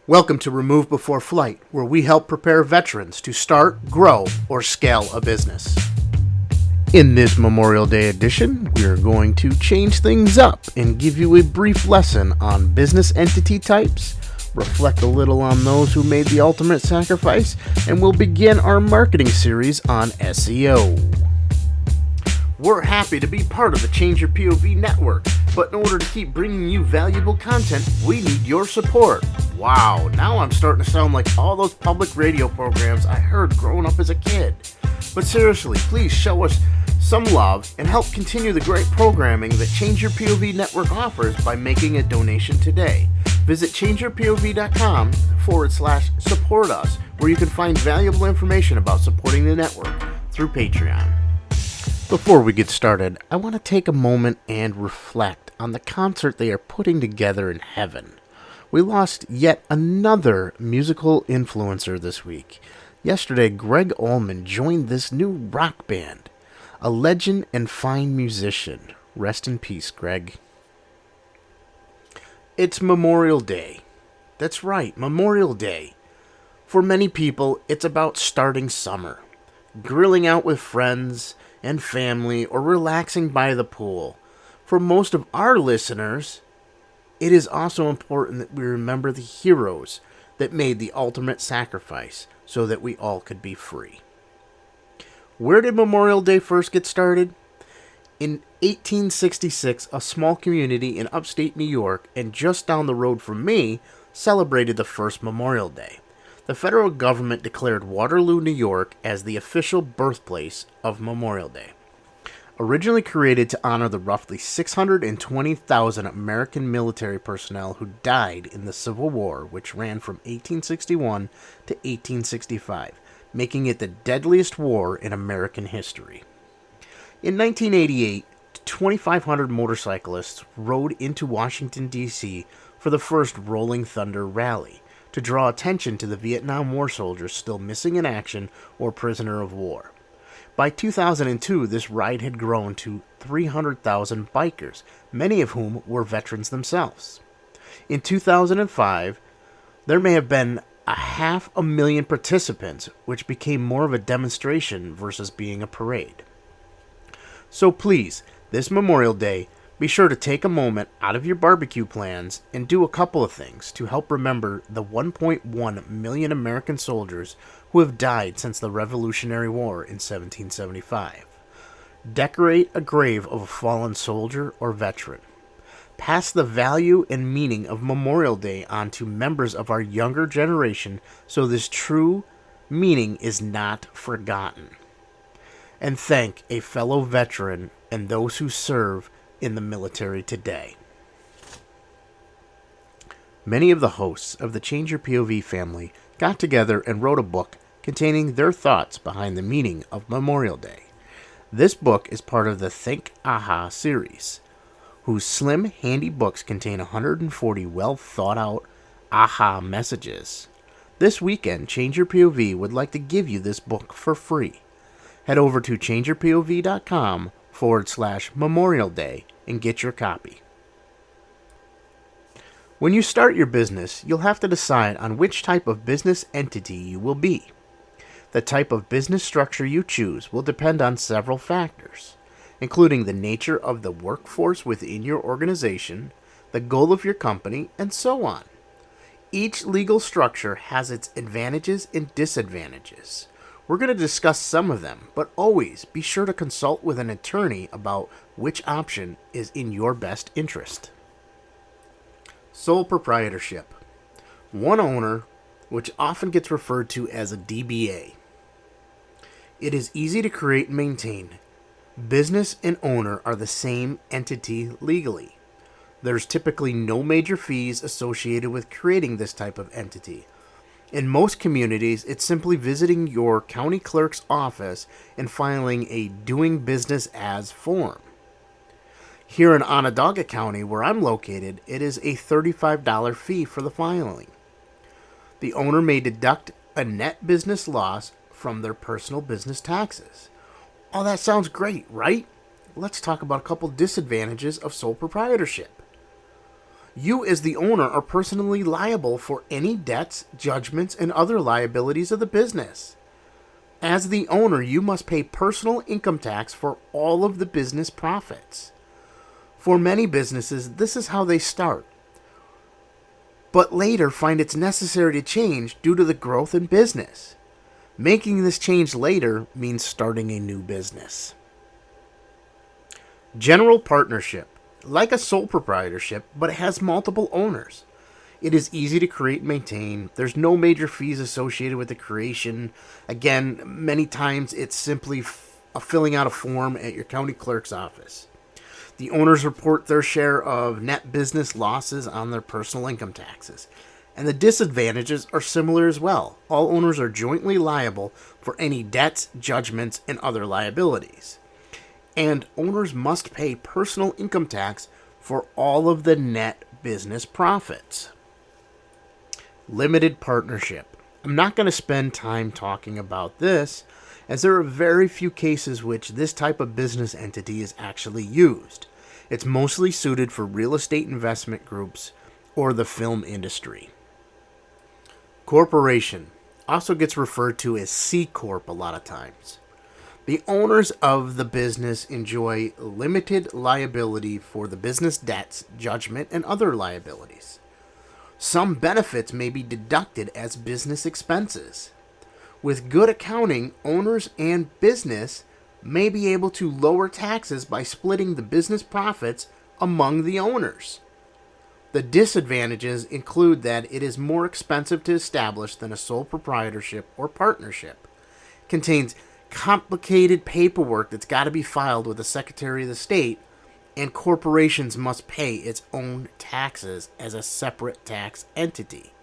Welcome to Remove Before Flight, where we help prepare veterans to start, grow, or scale a business. In this Memorial Day edition, we are going to change things up and give you a brief lesson on business entity types, reflect a little on those who made the ultimate sacrifice, and we'll begin our marketing series on SEO. We're happy to be part of the Change Your POV network, but in order to keep bringing you valuable content, we need your support. Wow, now I'm starting to sound like all those public radio programs I heard growing up as a kid. But seriously, please show us some love and help continue the great programming that Change Your POV network offers by making a donation today. Visit changeyourpov.com/support us, where you can find valuable information about supporting the network through Patreon. Before we get started, I want to take a moment and reflect on the concert they are putting together in heaven. We lost yet another musical influencer this week. Yesterday, Greg Allman joined this new rock band, a legend and fine musician. Rest in peace, Greg. It's Memorial Day. That's right, Memorial Day. For many people, it's about starting summer, grilling out with friends and family, or relaxing by the pool. For most of our listeners, it is also important that we remember the heroes that made the ultimate sacrifice so that we all could be free. Where did Memorial Day first get started? In 1866, a small community in upstate New York, and just down the road from me, celebrated the first Memorial Day. The federal government declared Waterloo, New York, as the official birthplace of Memorial Day. Originally created to honor the roughly 620,000 American military personnel who died in the Civil War, which ran from 1861 to 1865, making it the deadliest war in American history. In 1988, 2,500 motorcyclists rode into Washington, D.C. for the first Rolling Thunder Rally, to draw attention to the Vietnam War soldiers still missing in action or prisoner of war. By 2002, this ride had grown to 300,000 bikers, many of whom were veterans themselves. In 2005, there may have been 500,000 participants, which became more of a demonstration versus being a parade. So please, this Memorial Day, be sure to take a moment out of your barbecue plans and do a couple of things to help remember the 1.1 million American soldiers who have died since the Revolutionary War in 1775. Decorate a grave of a fallen soldier or veteran. Pass the value and meaning of Memorial Day on to members of our younger generation so this true meaning is not forgotten. And thank a fellow veteran and those who serve in the military today. Many of the hosts of the Change Your POV family got together and wrote a book containing their thoughts behind the meaning of Memorial Day. This book is part of the Think Aha series, whose slim, handy books contain 140 well-thought-out aha messages. This weekend, Change Your POV would like to give you this book for free. Head over to changeyourpov.com/Memorial Day and get your copy. When you start your business, you'll have to decide on which type of business entity you will be. The type of business structure you choose will depend on several factors, including the nature of the workforce within your organization, the goal of your company, and so on. Each legal structure has its advantages and disadvantages. We're going to discuss some of them, but always be sure to consult with an attorney about which option is in your best interest. Sole proprietorship. One owner, which often gets referred to as a DBA. It is easy to create and maintain. Business and owner are the same entity legally. There's typically no major fees associated with creating this type of entity. In most communities, it's simply visiting your county clerk's office and filing a doing business as form. Here in Onondaga County, where I'm located, it is a $35 fee for the filing. The owner may deduct a net business loss from their personal business taxes. Oh, that sounds great, right? Let's talk about a couple disadvantages of sole proprietorship. You as the owner are personally liable for any debts, judgments, and other liabilities of the business. As the owner, you must pay personal income tax for all of the business profits. For many businesses, this is how they start, but later find it's necessary to change due to the growth in business. Making this change later means starting a new business. General partnership. Like a sole proprietorship, but it has multiple owners. It is easy to create and maintain. There's no major fees associated with the creation. Again, many times it's simply filling out a form at your county clerk's office. The owners report their share of net business losses on their personal income taxes. And the disadvantages are similar as well. All owners are jointly liable for any debts, judgments, and other liabilities. And owners must pay personal income tax for all of the net business profits. Limited partnership. I'm not going to spend time talking about this, as there are very few cases which this type of business entity is actually used. It's mostly suited for real estate investment groups or the film industry. Corporation also gets referred to as C Corp a lot of times. The owners of the business enjoy limited liability for the business debts, judgment, and other liabilities. Some benefits may be deducted as business expenses. With good accounting, owners and business may be able to lower taxes by splitting the business profits among the owners. The disadvantages include that it is more expensive to establish than a sole proprietorship or partnership. It contains complicated paperwork that's got to be filed with the Secretary of the State, and corporations must pay its own taxes as a separate tax entity.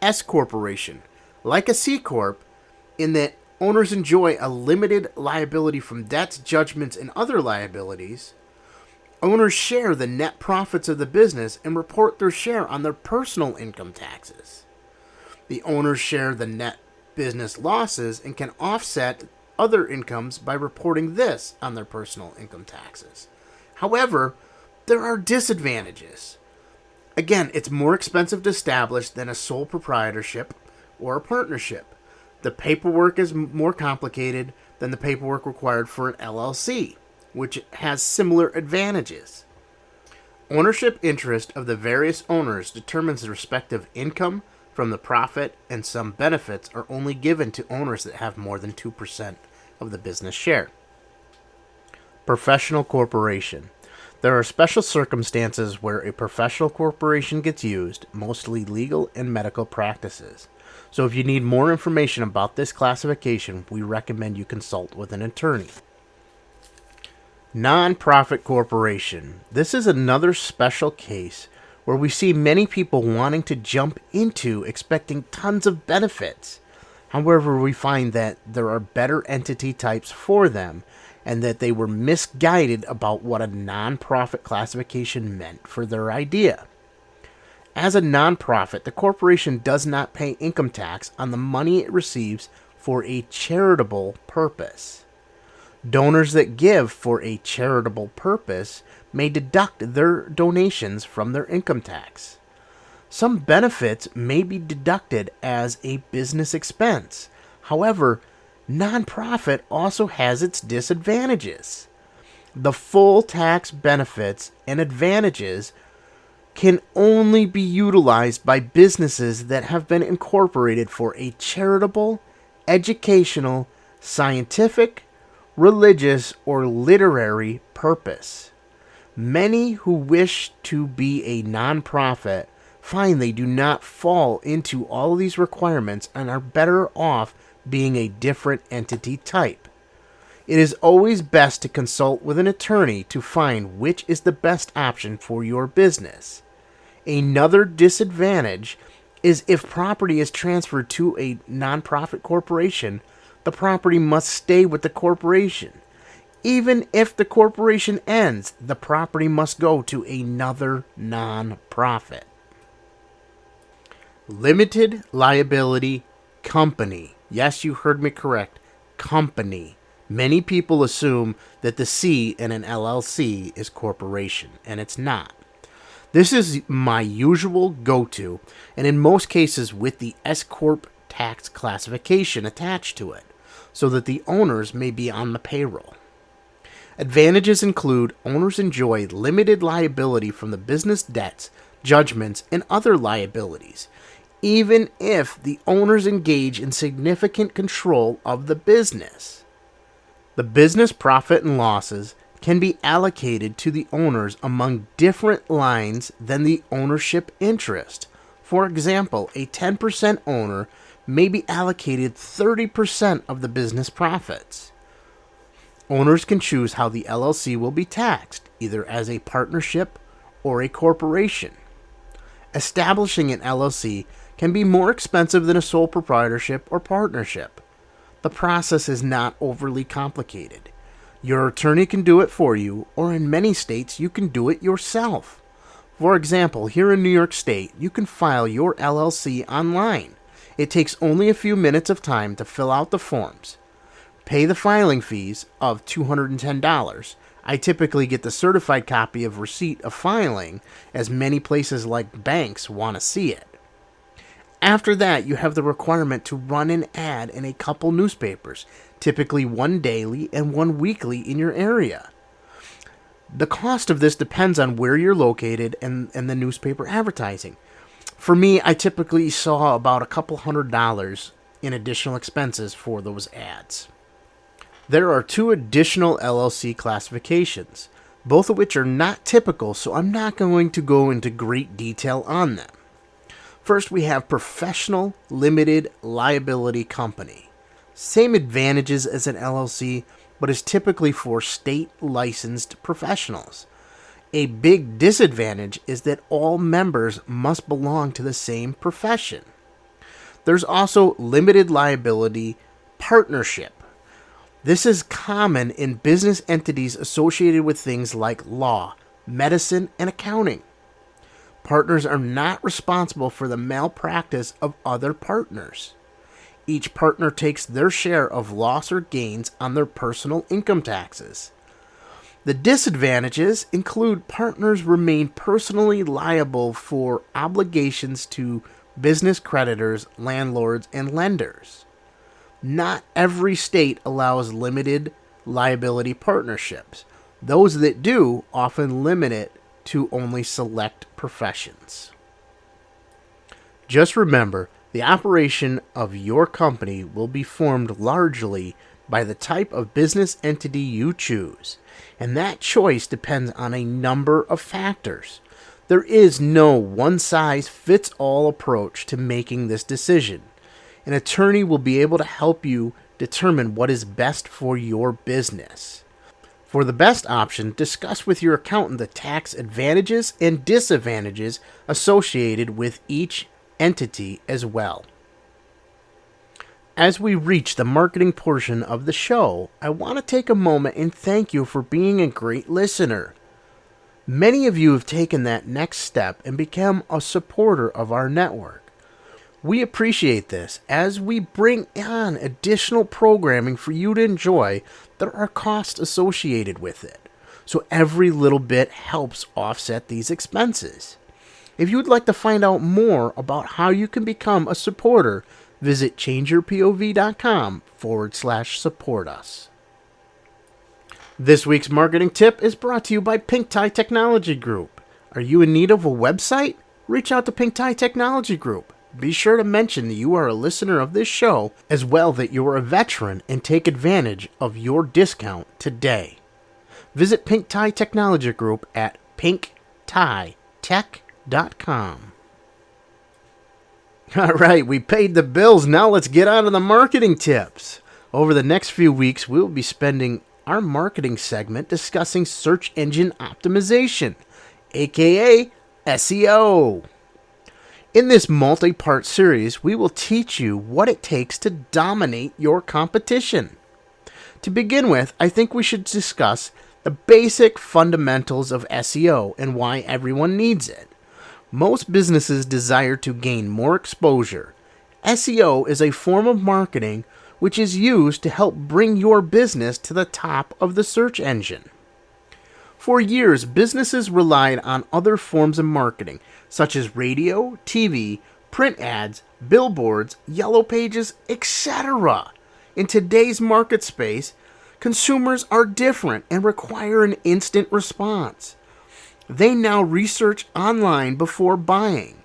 S Corporation, like a C Corp, in that owners enjoy a limited liability from debts, judgments, and other liabilities. Owners share the net profits of the business and report their share on their personal income taxes. The owners share the net business losses and can offset other incomes by reporting this on their personal income taxes. However, there are disadvantages. Again, it's more expensive to establish than a sole proprietorship or a partnership. The paperwork is more complicated than the paperwork required for an LLC, which has similar advantages. Ownership interest of the various owners determines the respective income from the profit, and some benefits are only given to owners that have more than 2% of the business share. Professional corporation. There are special circumstances where a professional corporation gets used, mostly legal and medical practices. So if you need more information about this classification, we recommend you consult with an attorney. Non-profit corporation. This is another special case where we see many people wanting to jump into expecting tons of benefits. However, we find that there are better entity types for them and that they were misguided about what a nonprofit classification meant for their idea. As a nonprofit, the corporation does not pay income tax on the money it receives for a charitable purpose. Donors that give for a charitable purpose may deduct their donations from their income tax. Some benefits may be deducted as a business expense. However, nonprofit also has its disadvantages. The full tax benefits and advantages can only be utilized by businesses that have been incorporated for a charitable, educational, scientific, religious, or literary purpose. Many who wish to be a nonprofit find they do not fall into all of these requirements and are better off being a different entity type. It is always best to consult with an attorney to find which is the best option for your business. Another disadvantage is if property is transferred to a nonprofit corporation, the property must stay with the corporation. Even if the corporation ends, the property must go to another nonprofit. Limited liability company. Yes, you heard me correct. Company. Many people assume that the C in an LLC is corporation, and it's not. This is my usual go-to, and in most cases with the S-Corp tax classification attached to it, so that the owners may be on the payroll. Advantages include owners enjoy limited liability from the business debts, judgments, and other liabilities, even if the owners engage in significant control of the business. The business profit and losses can be allocated to the owners among different lines than the ownership interest. For example, a 10% owner may be allocated 30% of the business profits. Owners can choose how the LLC will be taxed, either as a partnership or a corporation. Establishing an LLC can be more expensive than a sole proprietorship or partnership. The process is not overly complicated. Your attorney can do it for you, or in many states, you can do it yourself. For example, here in New York State, you can file your LLC online. It takes only a few minutes of time to fill out the forms. Pay the filing fees of $210. I typically get the certified copy of receipt of filing, as many places like banks want to see it. After that, you have the requirement to run an ad in a couple newspapers, typically one daily and one weekly in your area. The cost of this depends on where you're located and the newspaper advertising. For me, I typically saw about a couple $100 in additional expenses for those ads. There are 2 additional LLC classifications, both of which are not typical, so I'm not going to go into great detail on them. First, we have Professional Limited Liability Company. Same advantages as an LLC, but is typically for state-licensed professionals. A big disadvantage is that all members must belong to the same profession. There's also Limited Liability Partnership. This is common in business entities associated with things like law, medicine, and accounting. Partners are not responsible for the malpractice of other partners. Each partner takes their share of loss or gains on their personal income taxes. The disadvantages include partners remain personally liable for obligations to business creditors, landlords, and lenders. Not every state allows limited liability partnerships. Those that do often limit it to only select professions. Just remember, the operation of your company will be formed largely by the type of business entity you choose, and that choice depends on a number of factors. There is no one-size-fits-all approach to making this decision. An attorney will be able to help you determine what is best for your business. For the best option, discuss with your accountant the tax advantages and disadvantages associated with each entity as well. As we reach the marketing portion of the show, I want to take a moment and thank you for being a great listener. Many of you have taken that next step and become a supporter of our network. We appreciate this. As we bring on additional programming for you to enjoy, there are costs associated with it. So every little bit helps offset these expenses. If you would like to find out more about how you can become a supporter, visit changeyourpov.com/support us. This week's marketing tip is brought to you by Pink Tie Technology Group. Are you in need of a website? Reach out to Pink Tie Technology Group. Be sure to mention that you are a listener of this show, as well that you are a veteran, and take advantage of your discount today. Visit Pink Tie Technology Group at pinktietech.com. All right, we paid the bills. Now let's get on to the marketing tips. Over the next few weeks, we will be spending our marketing segment discussing search engine optimization, aka SEO. In this multi-part series, we will teach you what it takes to dominate your competition. To begin with, I think we should discuss the basic fundamentals of SEO and why everyone needs it. Most businesses desire to gain more exposure. SEO is a form of marketing which is used to help bring your business to the top of the search engine. For years, businesses relied on other forms of marketing, such as radio, TV, print ads, billboards, yellow pages, etc. In today's market space, consumers are different and require an instant response. They now research online before buying.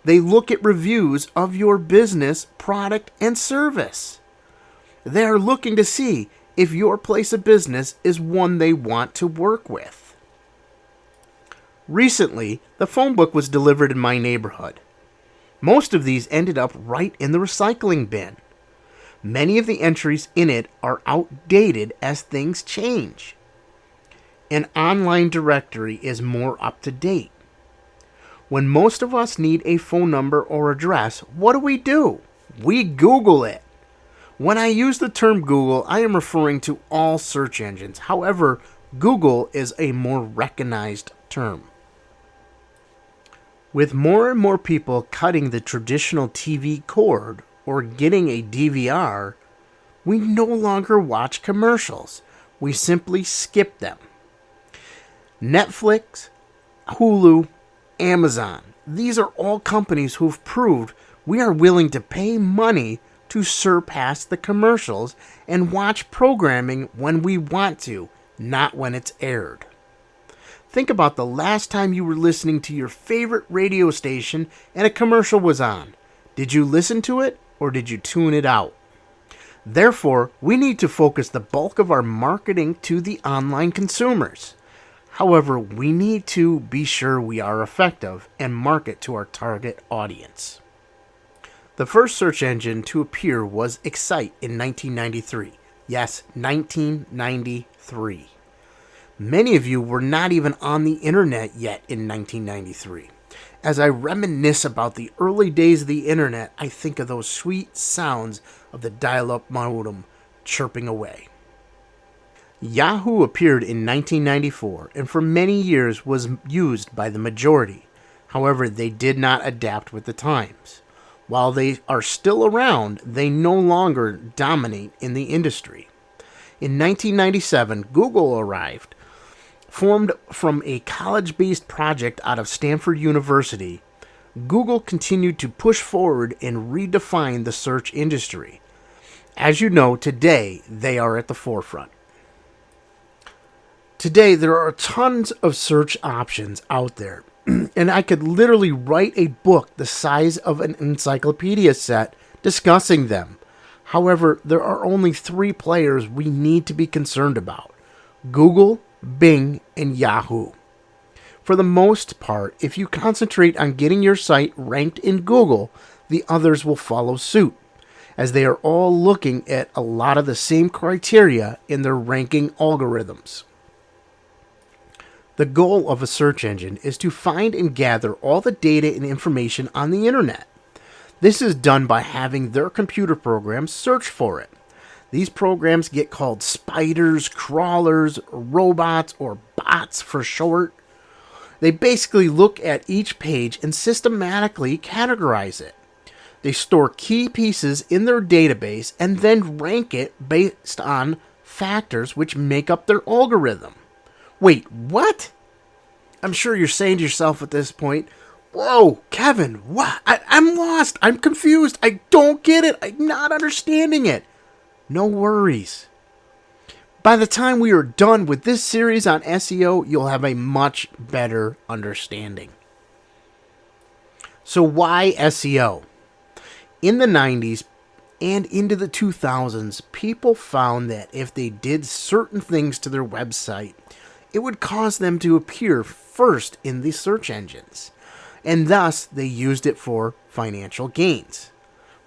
They look at reviews of your business, product, and service. They are looking to see if your place of business is one they want to work with. Recently, the phone book was delivered in my neighborhood. Most of these ended up right in the recycling bin. Many of the entries in it are outdated as things change. An online directory is more up to date. When most of us need a phone number or address, what do? We Google it. When I use the term Google, I am referring to all search engines. However, Google is a more recognized term. With more and more people cutting the traditional TV cord or getting a DVR, we no longer watch commercials. We simply skip them. Netflix, Hulu, Amazon. These are all companies who've proved we are willing to pay money to surpass the commercials and watch programming when we want to, not when it's aired. Think about the last time you were listening to your favorite radio station and a commercial was on. Did you listen to it or did you tune it out? Therefore, we need to focus the bulk of our marketing to the online consumers. However, we need to be sure we are effective and market to our target audience. The first search engine to appear was Excite in 1993. Yes, 1993. Many of you were not even on the internet yet in 1993. As I reminisce about the early days of the internet, I think of those sweet sounds of the dial-up modem chirping away. Yahoo appeared in 1994 and for many years was used by the majority. However, they did not adapt with the times. While they are still around, they no longer dominate in the industry. In 1997, Google arrived. Formed from a college-based project out of Stanford University, Google continued to push forward and redefine the search industry. As you know, today they are at the forefront. Today, there are tons of search options out there, and I could literally write a book the size of an encyclopedia set discussing them. However, there are only 3 players we need to be concerned about: Google, Bing, and Yahoo. For the most part, if you concentrate on getting your site ranked in Google, the others will follow suit, as they are all looking at a lot of the same criteria in their ranking algorithms. The goal of a search engine is to find and gather all the data and information on the internet. This is done by having their computer programs search for it. These programs get called spiders, crawlers, robots, or bots for short. They basically look at each page and systematically categorize it. They store key pieces in their database and then rank it based on factors which make up their algorithm. Wait, what? I'm sure you're saying to yourself at this point, whoa, Kevin, what? I'm lost. I'm confused. I don't get it. I'm not understanding it. No worries. By the time we are done with this series on SEO, you'll have a much better understanding. So why SEO? In the 90s and into the 2000s, people found that if they did certain things to their website, it would cause them to appear first in the search engines, and thus they used it for financial gains.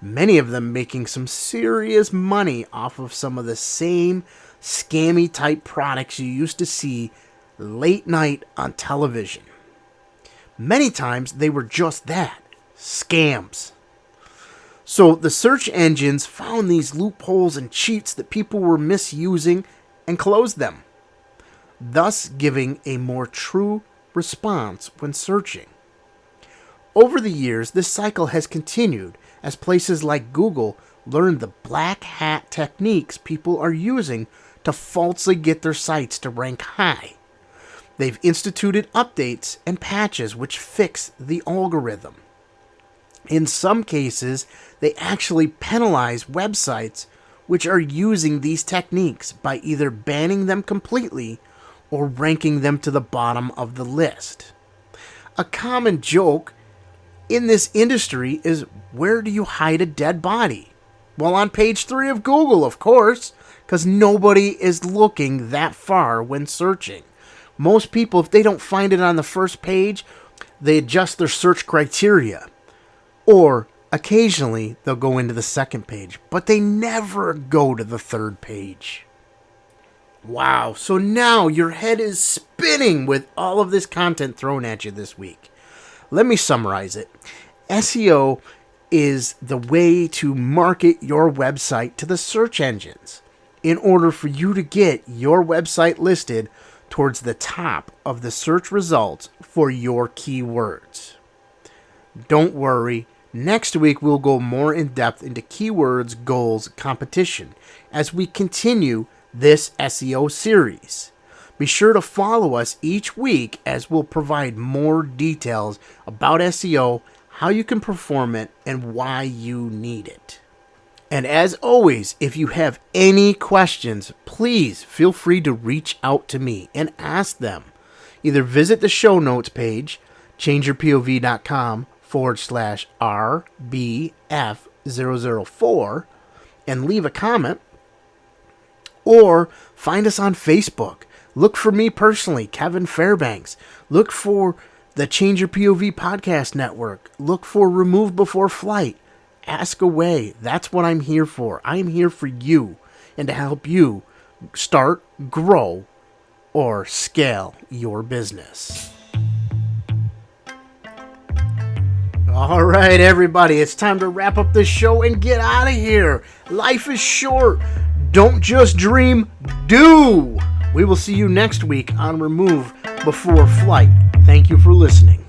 Many of them making some serious money off of some of the same scammy type products you used to see late night on television. Many times they were just that, scams. So the search engines found these loopholes and cheats that people were misusing and closed them, thus giving a more true response when searching. Over the years, this cycle has continued as places like Google learned the black hat techniques people are using to falsely get their sites to rank high. They've instituted updates and patches which fix the algorithm. In some cases, they actually penalize websites which are using these techniques by either banning them completely or ranking them to the bottom of the list. A common joke in this industry is, where do you hide a dead body? Well, on page 3 of Google, of course, because nobody is looking that far when searching. Most people, if they don't find it on the first page, they adjust their search criteria. Or occasionally they'll go into the second page, but they never go to the third page. Wow, so now your head is spinning with all of this content thrown at you this week. Let me summarize it. SEO is the way to market your website to the search engines in order for you to get your website listed towards the top of the search results for your keywords. Don't worry, next week we'll go more in depth into keywords, goals, competition as we continue this SEO series. Be sure to follow us each week as we'll provide more details about SEO, how you can perform it, and why you need it. And as always, if you have any questions, please feel free to reach out to me and ask them. Either visit the show notes page, changeyourpov.com/RBF004, and leave a comment, or find us on Facebook. Look for me personally, Kevin Fairbanks. Look for the Change Your POV podcast network. Look for Remove Before Flight. Ask away. That's what I'm here for. I'm here for you and to help you start, grow, or scale your business. All right, everybody, it's time to wrap up this show and get out of here. Life is short. Don't just dream, do. We will see you next week on Remove Before Flight. Thank you for listening.